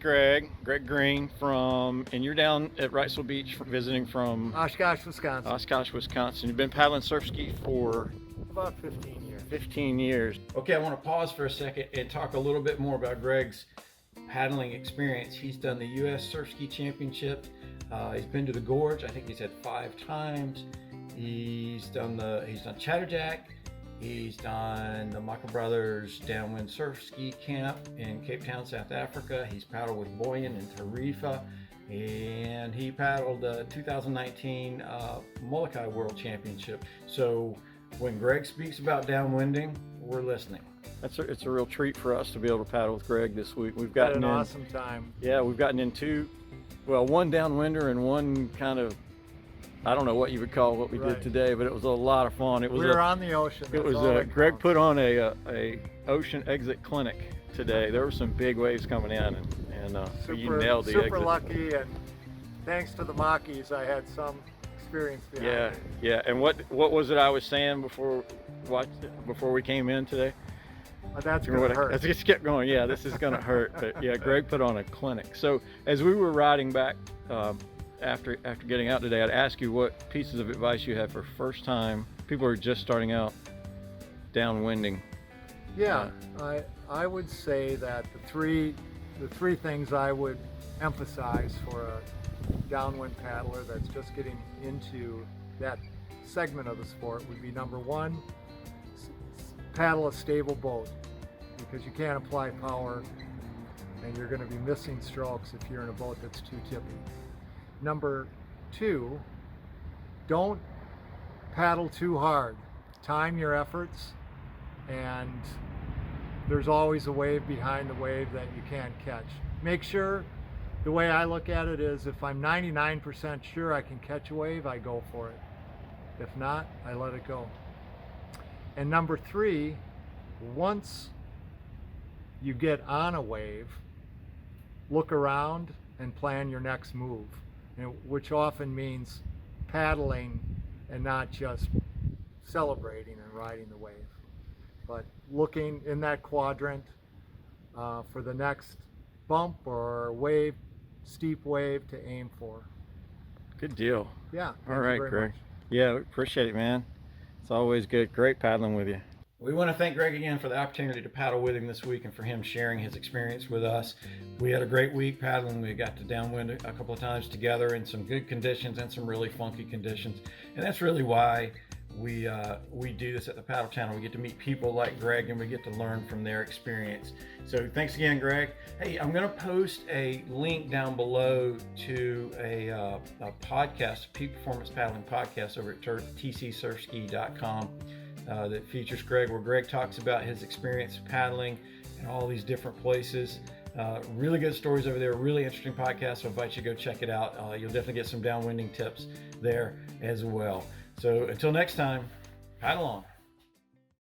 with Greg Greene and you're down at Wrightsville Beach visiting from Oshkosh, Wisconsin. Oshkosh, Wisconsin. You've been paddling surf ski for About 15 years. 15 years. Okay, I want to pause for a second and talk a little bit more about Greg's paddling experience. He's done the U.S. Surf Ski Championship. He's been to the Gorge. I think he's had 5 times. He's done Chatterjack. He's done the Michael Brothers Downwind Surf Ski Camp in Cape Town, South Africa. He's paddled with Boyan and Tarifa, and he paddled the 2019 Molokai World Championship. So when Greg speaks about downwinding, we're listening. It's a real treat for us to be able to paddle with Greg this week. We've gotten an awesome time. Yeah, we've gotten in one downwinder and one kind of, I don't know what you would call what we did today, but it was a lot of fun. We were on the ocean. It was Greg put on a ocean exit clinic today. There were some big waves coming in, and you nailed the exit. Super lucky, and thanks to the Mackies, I had some experience behind it. Yeah. And what was it I was saying before we came in today? That's gonna hurt. Let's just get going. Yeah, this is gonna hurt. But yeah, Greg put on a clinic. So as we were riding back after getting out today, I'd ask you what pieces of advice you have for first time people who are just starting out downwinding. Yeah, I would say that the three things I would emphasize for a downwind paddler that's just getting into that segment of the sport would be: number one, paddle a stable boat, because you can't apply power and you're going to be missing strokes if you're in a boat that's too tippy. Number two, don't paddle too hard. Time your efforts, and there's always a wave behind the wave that you can't catch. Make sure, the way I look at it is, if I'm 99% sure I can catch a wave, I go for it. If not, I let it go. And number three, once you get on a wave, look around and plan your next move, which often means paddling and not just celebrating and riding the wave, but looking in that quadrant for the next bump or wave, steep wave to aim for. Good deal. Yeah. All right, Greg. Yeah, appreciate it, man. It's always good. Great paddling with you. We want to thank Greg again for the opportunity to paddle with him this week and for him sharing his experience with us. We had a great week paddling. We got to downwind a couple of times together in some good conditions and some really funky conditions. And that's really why we do this at the Paddle Channel. We get to meet people like Greg, and we get to learn from their experience. So thanks again, Greg. Hey, I'm going to post a link down below to a podcast, a peak performance paddling podcast over at tcsurfski.com that features Greg, where Greg talks about his experience paddling in all these different places. Really good stories over there, really interesting podcast, so I invite you to go check it out. You'll definitely get some downwinding tips there as well. So until next time, paddle on.